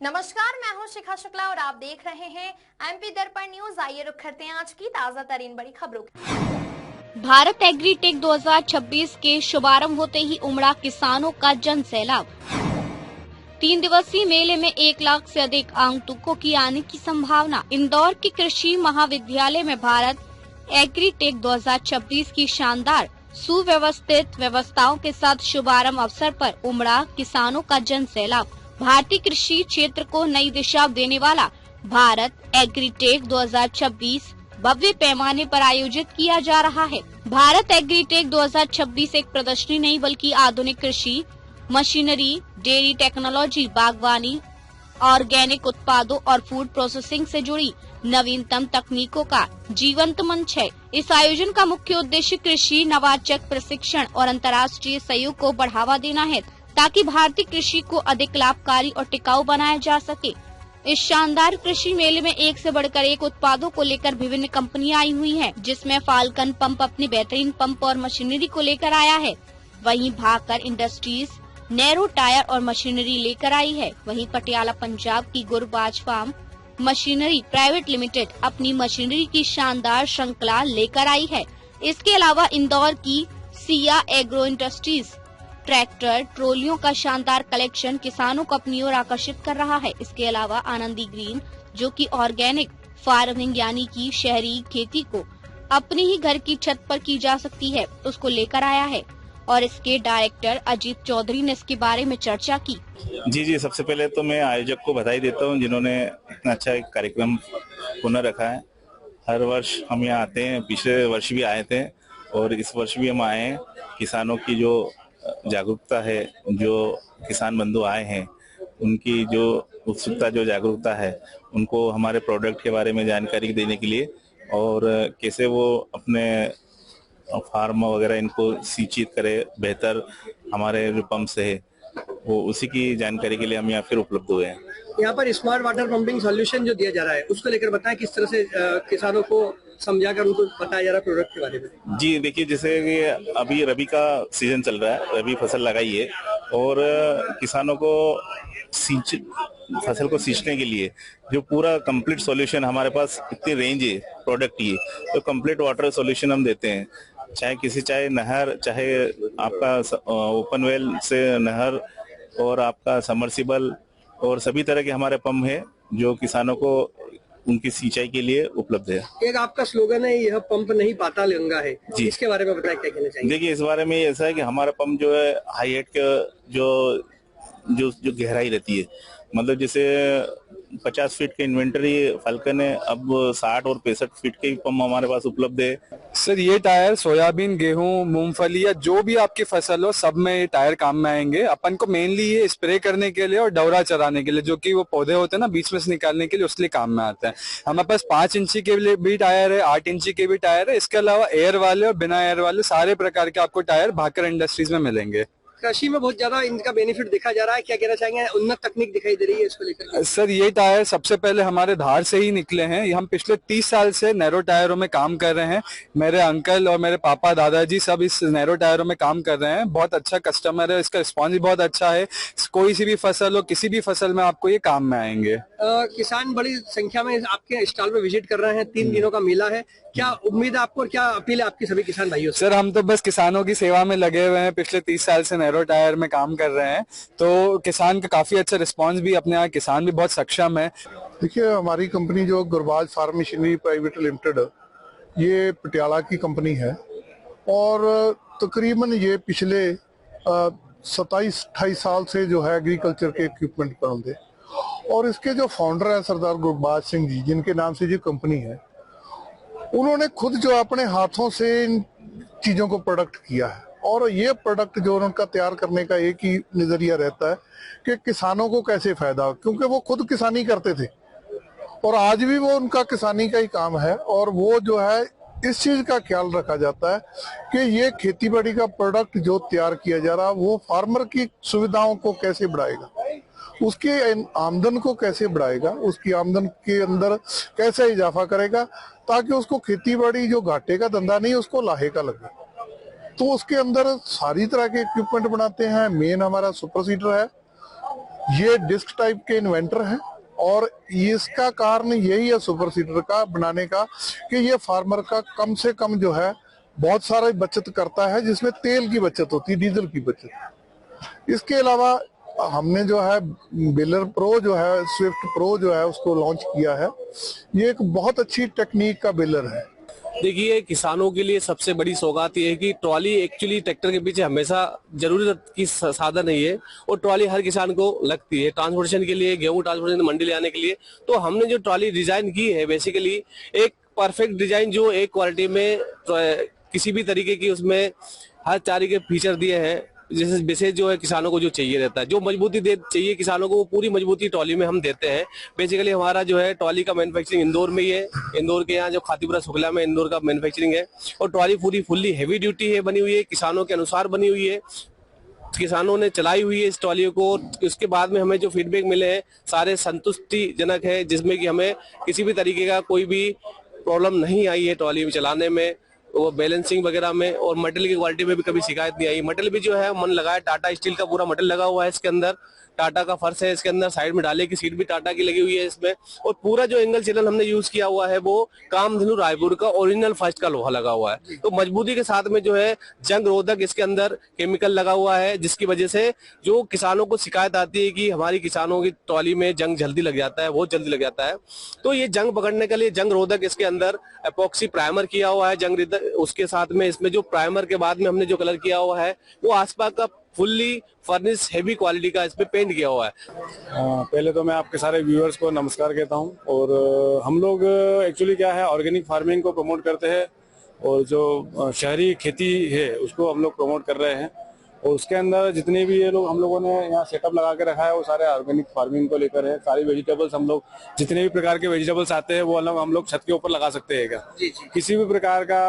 नमस्कार, मैं हूं शिखा शुक्ला और आप देख रहे हैं एमपी दर्पण न्यूज। आइए रुक करते हैं आज की ताजा तरीन बड़ी खबरों की। भारत एग्रीटेक 2026 के शुभारंभ होते ही उमड़ा किसानों का जन सैलाब। 3 दिवसीय मेले में 1 लाख से अधिक आगंतुकों की आने की संभावना। इंदौर के कृषि महाविद्यालय में भारत एग्रीटेक 2026 की शानदार सुव्यवस्थित व्यवस्थाओं के साथ शुभारंभ अवसर पर उमड़ा किसानों का जन सैलाब। भारतीय कृषि क्षेत्र को नई दिशा देने वाला भारत एग्रीटेक 2026 भव्य पैमाने पर आयोजित किया जा रहा है। भारत एग्रीटेक 2026 एक प्रदर्शनी नहीं बल्कि आधुनिक कृषि मशीनरी, डेयरी टेक्नोलॉजी, बागवानी, ऑर्गेनिक उत्पादों और फूड प्रोसेसिंग से जुड़ी नवीनतम तकनीकों का जीवंत मंच है। इस आयोजन का मुख्य उद्देश्य कृषि नवाचार प्रशिक्षण और अंतर्राष्ट्रीय सहयोग को बढ़ावा देना है ताकि भारतीय कृषि को अधिक लाभकारी और टिकाऊ बनाया जा सके। इस शानदार कृषि मेले में एक से बढ़कर एक उत्पादों को लेकर विभिन्न कंपनियां आई हुई हैं, जिसमें फाल्कन पंप अपनी बेहतरीन पंप और मशीनरी को लेकर आया है। वहीं भाकर इंडस्ट्रीज नैरो टायर और मशीनरी लेकर आई है। वहीं पटियाला पंजाब की Gurbaz farm machinery private limited अपनी मशीनरी की शानदार श्रृंखला लेकर आई है। इसके अलावा इंदौर की सिया एग्रो इंडस्ट्रीज ट्रैक्टर ट्रॉलियों का शानदार कलेक्शन किसानों को अपनी ओर आकर्षित कर रहा है। इसके अलावा आनंदी ग्रीन, जो कि ऑर्गेनिक फार्मिंग यानी कि शहरी खेती को अपने ही घर की छत पर की जा सकती है, उसको लेकर आया है और इसके डायरेक्टर अजीत चौधरी ने इसके बारे में चर्चा की। जी, सबसे पहले तो मैं आयोजक को बधाई देता हूं जिन्होंने इतना अच्छा एक कार्यक्रम पुनः रखा है। हर वर्ष हम यहाँ आते हैं, पिछले वर्ष भी आए थे और इस वर्ष भी हम आए हैं। किसानों की जो जागरूकता है, जो किसान बंधु आए हैं, उनकी जो उत्सुकता, जो जागरूकता है, उनको हमारे प्रोडक्ट के बारे में जानकारी देने के लिए और कैसे वो अपने फार्म वगैरह इनको सिंचित करे बेहतर, हमारे जो पंप्स है वो उसी की जानकारी के लिए हम यहाँ फिर उपलब्ध हुए हैं। यहाँ पर स्मार्ट वाटर पंपिंग सॉल्यूशन जो दिया जा रहा है उसको लेकर बताएं, किस तरह से किसानों को समझाकर उनको बताया जा रहा है प्रोडक्ट के बारे में। जी देखिए, जैसे कि अभी रबी का सीजन चल रहा है, रबी फसल लगाई है और किसानों को फसल को सींचने के लिए जो पूरा कंप्लीट सॉल्यूशन हमारे पास, इतनी रेंज है प्रोडक्ट की, तो कंप्लीट वाटर सॉल्यूशन हम देते हैं। चाहे नहर, चाहे आपका ओपन वेल से नहर और आपका समर्सिबल और सभी तरह के हमारे पंप है जो किसानों को उनकी सिंचाई के लिए उपलब्ध है। एक आपका स्लोगन है, यह पंप नहीं पाताल गंगा है, जी, इसके बारे में बताएं, क्या कहना चाहिए। देखिए, इस बारे में ऐसा है कि हमारा पंप जो है हाई हेड का जो गहराई रहती है, मतलब जैसे 50 फीट के इन्वेंटरी फाल्कन है, अब 60 और 65 फीट के पंप हमारे पास उपलब्ध है। सर ये टायर सोयाबीन, गेहूं, मूंगफली या जो भी आपकी फसल हो सब में ये टायर काम में आएंगे। अपन को मेनली ये स्प्रे करने के लिए और डवरा चराने के लिए, जो कि वो पौधे होते हैं ना बीच में से निकालने के लिए, उसके लिए काम में आता है। हमारे पास 5 इंची के भी टायर है, 8 इंची के भी टायर है। इसके अलावा एयर वाले और बिना एयर वाले सारे प्रकार के आपको टायर भाकर इंडस्ट्रीज में मिलेंगे। कृषि में बहुत ज्यादा इनका बेनिफिट देखा जा रहा है, क्या कहना चाहेंगे, उन्नत तकनीक दिखाई दे रही है इसको लेकर। सर ये टायर सबसे पहले हमारे धार से ही निकले हैं। हम पिछले 30 साल से नैरो टायरों में काम कर रहे हैं। मेरे अंकल और मेरे पापा दादाजी सब इस नैरो टायरों में काम कर रहे हैं। बहुत अच्छा कस्टमर है, इसका रिस्पॉन्स भी बहुत अच्छा है। कोई सी भी फसल हो, किसी भी फसल में आपको ये काम में आएंगे। किसान बड़ी संख्या में आपके स्टॉल पे विजिट कर रहे हैं, 3 दिनों का मेला है, क्या उम्मीद है आपको और क्या अपील है आपकी सभी किसान भाइयों से। सर हम तो बस किसानों की सेवा में लगे हुए हैं, पिछले 30 साल से नैरो टायर में काम कर रहे हैं, तो किसान का काफी अच्छा रिस्पांस भी, अपने यहाँ किसान भी बहुत सक्षम है। देखिए, हमारी कंपनी जो Gurbaz farm machinery private limited, ये पटियाला की कंपनी है और तकरीबन ये पिछले 27-28 साल से जो है एग्रीकल्चर के इक्विपमेंट बनाते, और इसके जो फाउंडर है सरदार गुरबाज सिंह जी, जिनके नाम से ये कंपनी है, उन्होंने खुद जो अपने हाथों से इन चीजों को प्रोडक्ट किया है। और ये प्रोडक्ट जो उनका तैयार करने का एक ही नजरिया रहता है कि किसानों को कैसे फायदा हो, क्योंकि वो खुद किसानी करते थे और आज भी वो उनका किसानी का ही काम है। और वो जो है इस चीज का ख्याल रखा जाता है कि ये खेती बाड़ी का प्रोडक्ट जो तैयार किया जा रहा है वो फार्मर की सुविधाओं को कैसे बढ़ाएगा, उसके आमदन को कैसे बढ़ाएगा, उसकी आमदन के अंदर कैसे इजाफा करेगा, ताकि उसको खेती बाड़ी जो घाटे का धंधा नहीं उसको लाहे का लगे। तो उसके अंदर सारी तरह के इक्विपमेंट बनाते हैं। मेन हमारा सुपर सीडर है ये डिस्क टाइप के इन्वेंटर हैं और इसका कारण यही है सुपर सीडर का बनाने का कि ये फार्मर का कम से कम जो है बहुत सारा बचत करता है, जिसमें तेल की बचत होती है, डीजल की बचत। इसके अलावा हमने जो है बेलर प्रो जो है, स्विफ्ट प्रो जो है उसको लॉन्च किया है। ये एक बहुत अच्छी टेक्निक का बेलर है। देखिए, किसानों के लिए सबसे बड़ी सौगात ये है कि ट्रॉली एक्चुअली ट्रैक्टर के पीछे हमेशा जरूरत की साधन नहीं है और ट्रॉली हर किसान को लगती है ट्रांसपोर्टेशन के लिए, गेहूं ट्रांसपोर्टेशन मंडी ले आने के लिए। तो हमने जो ट्रॉली डिजाइन की है बेसिकली एक परफेक्ट डिजाइन जो एक क्वालिटी में किसी भी तरीके की उसमें हर चारी के फीचर दिए हैं, जैसे विशेष जो है किसानों को जो चाहिए रहता है, जो मजबूती चाहिए किसानों को, वो पूरी मजबूती ट्रॉली में हम देते हैं। बेसिकली हमारा जो है ट्रॉली का मैन्युफैक्चरिंग इंदौर में ही है। इंदौर के यहाँ जो खातीपुरा सुखला में इंदौर का मैन्युफैक्चरिंग है और ट्रॉली पूरी फुल्ली हैवी ड्यूटी है, बनी हुई है, किसानों के अनुसार बनी हुई है, किसानों ने चलाई हुई है इस ट्रॉली को। उसके बाद में हमें जो फीडबैक मिले हैं सारे संतुष्टिजनक है, जिसमें कि हमें किसी भी तरीके का कोई भी प्रॉब्लम नहीं आई है ट्रॉली में चलाने में, वो बैलेंसिंग वगैरह में, और मटेरियल की क्वालिटी में भी कभी शिकायत नहीं आई। मटेरियल भी जो है मन लगाया, टाटा स्टील का पूरा मटेरियल लगा हुआ है इसके अंदर, टाटा का फर्श है इसके अंदर, साइड में डाले की सीट भी टाटा की लगी हुई है इसमें, और पूरा जो एंगल चैनल हमने यूज किया हुआ है वो कामधेनु रायपुर का ओरिजिनल फर्स्ट का लोहा लगा हुआ है। तो मजबूती के साथ में जो है जंग रोधक इसके अंदर केमिकल लगा हुआ है, जिसकी वजह से जो किसानों को शिकायत आती है कि हमारी किसानों की ट्रॉली में जंग जल्दी लग जाता है, बहुत जल्दी लग जाता है, तो ये जंग पकड़ने के लिए जंग रोधक इसके अंदर एपॉक्सी प्राइमर किया हुआ है जंग रोधक। उसके साथ में इसमें जो प्राइमर के बाद में हमने जो कलर किया हुआ है वो आसपास का फुल्ली फर्निश हेवी क्वालिटी का इसमें पेंट किया हुआ है। पहले तो मैं आपके सारे व्यूअर्स को नमस्कार कहता हूं। और हम लोग एक्चुअली क्या है, ऑर्गेनिक फार्मिंग को प्रमोट करते हैं और जो शहरी खेती है उसको हम लोग प्रमोट कर रहे हैं। और उसके अंदर जितने भी ये लोग हम लोगों ने यहाँ सेटअप लगा के रखा है वो सारे ऑर्गेनिक फार्मिंग को लेकर है। सारी वेजिटेबल्स हम लोग, जितने भी प्रकार के वेजिटेबल्स आते हैं वो हम लोग छत के ऊपर लगा सकते हैं क्या। किसी भी प्रकार का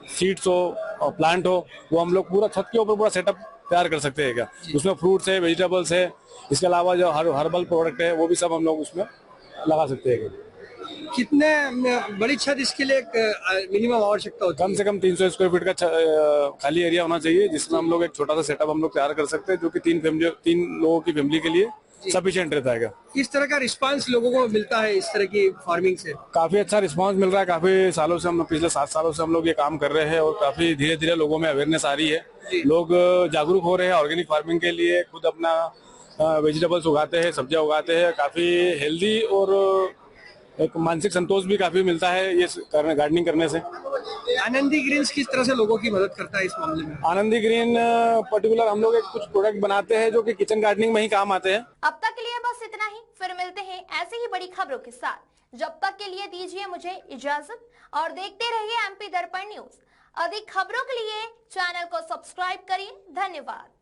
सीड्स हो, प्लांट हो, वो हम लोग पूरा छत के ऊपर पूरा सेटअप तैयार कर सकते हैं क्या। उसमें फ्रूट्स है, वेजिटेबल्स है, इसके अलावा जो हर्बल प्रोडक्ट है वो भी सब हम लोग उसमें लगा सकते हैं। कितने बड़ी छत इसके लिए मिनिमम आवश्यकता होती है? कम से कम 300 स्क्वायर फीट का खाली एरिया होना चाहिए, जिसमें हम लोग एक छोटा सा सेटअप हम लोग तैयार कर सकते हैं, जो कि तीन लोगों की फैमिली के लिए सफिशिएंट रहता है। किस तरह का रिस्पांस लोगों को मिलता है इस तरह की फार्मिंग से? काफी अच्छा रिस्पांस मिल रहा है। काफी सालों से हम पिछले 7 सालों से हम लोग ये काम कर रहे हैं और काफी धीरे धीरे लोगों में अवेयरनेस आ रही है। लोग जागरूक हो रहे हैं ऑर्गेनिक फार्मिंग के लिए, खुद अपना वेजिटेबल्स उगाते हैं, सब्जियां उगाते हैं। काफी हेल्दी और एक मानसिक संतोष भी काफी मिलता है ये गार्डनिंग करने से। आनंदी ग्रीन्स किस तरह से लोगों की मदद करता है इस मामले में? आनंदी ग्रीन पर्टिकुलर हम लोग एक कुछ प्रोडक्ट बनाते हैं जो कि किचन गार्डनिंग में ही काम आते हैं। अब तक के लिए बस इतना ही, फिर मिलते हैं ऐसे ही बड़ी खबरों के साथ। जब तक के लिए दीजिए मुझे इजाजत और देखते रहिए एमपी दर्पण न्यूज। अधिक खबरों के लिए चैनल को सब्सक्राइब करिए। धन्यवाद।